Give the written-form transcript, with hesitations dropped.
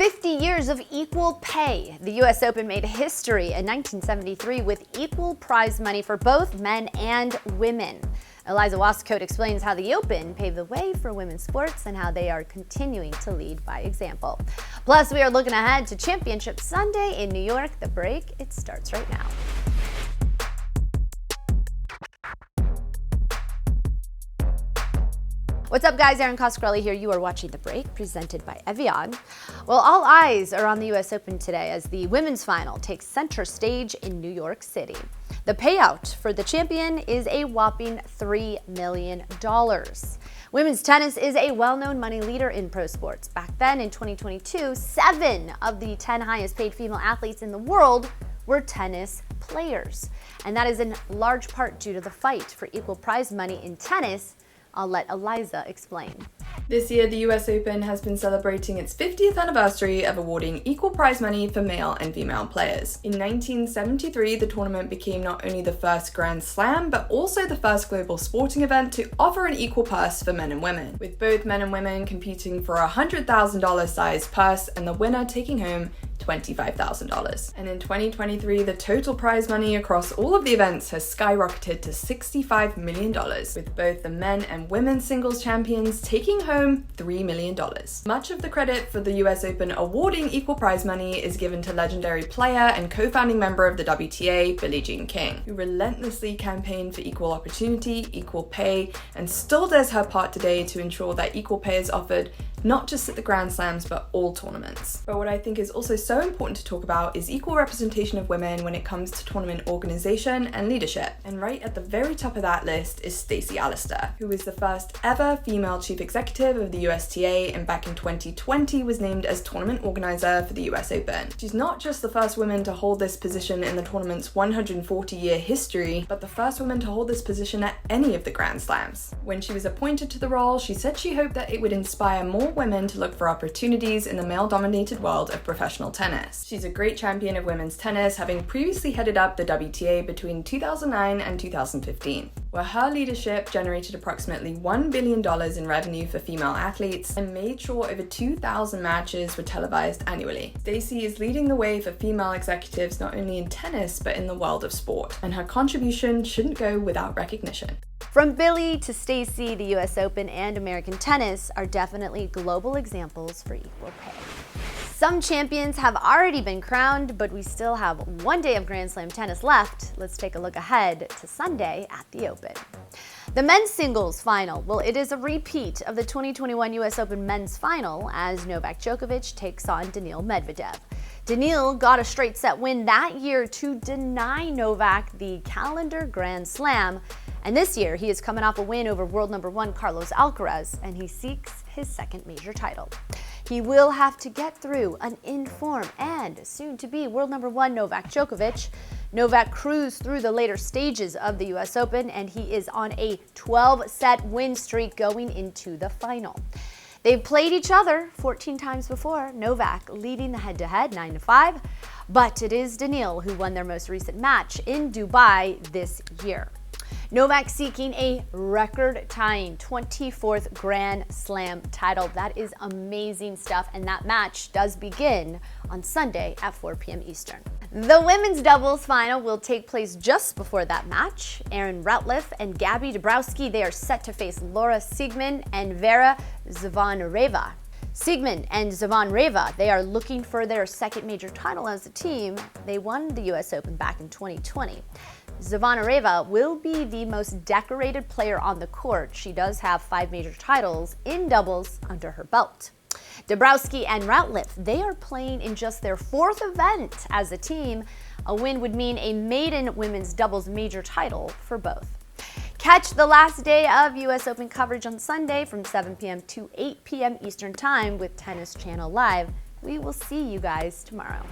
50 years of equal pay. The U.S. Open made history in 1973 with equal prize money for both men and women. Eliza Wascoat explains how the Open paved the way for women's sports and how they are continuing to lead by example. Plus, we are looking ahead to Championship Sunday in New York. The break, it starts right now. What's up, guys? Erin Coscarelli here. You are watching The Break, presented by Evian. Well, all eyes are on the U.S. Open today as the women's final takes center stage in New York City. The payout for the champion is a whopping $3 million. Women's tennis is a well-known money leader in pro sports. Back then, in 2022, 7 of the 10 highest paid female athletes in the world were tennis players. And that is in large part due to the fight for equal prize money in tennis. I'll let Eliza explain. This year, the US Open has been celebrating its 50th anniversary of awarding equal prize money for male and female players. In 1973, the tournament became not only the first Grand Slam, but also the first global sporting event to offer an equal purse for men and women, with both men and women competing for a $100,000 sized purse and the winner taking home $25,000. And in 2023, the total prize money across all of the events has skyrocketed to $65 million, with both the men and women's singles champions taking home $3 million. Much of the credit for the US Open awarding equal prize money is given to legendary player and co-founding member of the WTA, Billie Jean King, who relentlessly campaigned for equal opportunity, equal pay, and still does her part today to ensure that equal pay is offered not just at the Grand Slams, but all tournaments. But what I think is also so important to talk about is equal representation of women when it comes to tournament organization and leadership. And right at the very top of that list is Stacey Allaster, who is the first ever female chief executive of the USTA and back in 2020 was named as tournament organizer for the US Open. She's not just the first woman to hold this position in the tournament's 140-year history, but the first woman to hold this position at any of the Grand Slams. When she was appointed to the role, she said she hoped that it would inspire more women to look for opportunities in the male-dominated world of professional tennis. She's a great champion of women's tennis, having previously headed up the WTA between 2009 and 2015, where her leadership generated approximately $1 billion in revenue for female athletes and made sure over 2,000 matches were televised annually. Stacey is leading the way for female executives not only in tennis, but in the world of sport, and her contribution shouldn't go without recognition. From Billie to Stacey, the U.S. Open and American tennis are definitely global examples for equal pay. Some champions have already been crowned, but we still have one day of Grand Slam tennis left. Let's take a look ahead to Sunday at the Open. The men's singles final, well, it is a repeat of the 2021 U.S. Open men's final as Novak Djokovic takes on Daniil Medvedev. Daniil got a straight set win that year to deny Novak the calendar Grand Slam. And this year, he is coming off a win over world number 1 Carlos Alcaraz, and he seeks his second major title. He will have to get through an in-form and soon-to-be world number 1 Novak Djokovic. Novak cruised through the later stages of the U.S. Open, and he is on a 12-set win streak going into the final. They've played each other 14 times before, Novak leading the head-to-head 9-5, but it is Daniil who won their most recent match in Dubai this year. Novak seeking a record-tying 24th Grand Slam title. That is amazing stuff, and that match does begin on Sunday at 4 p.m. Eastern. The women's doubles final will take place just before that match. Erin Routliffe and Gabby Dabrowski, they are set to face Laura Siegemund and Vera Zvonareva. Siegemund and Zvonareva, they are looking for their second major title as a team. They won the U.S. Open back in 2020. Zvonareva will be the most decorated player on the court. She does have 5 major titles in doubles under her belt. Dabrowski and Routliffe, they are playing in just their 4th event as a team. A win would mean a maiden women's doubles major title for both. Catch the last day of U.S. Open coverage on Sunday from 7 p.m. to 8 p.m. Eastern Time with Tennis Channel Live. We will see you guys tomorrow.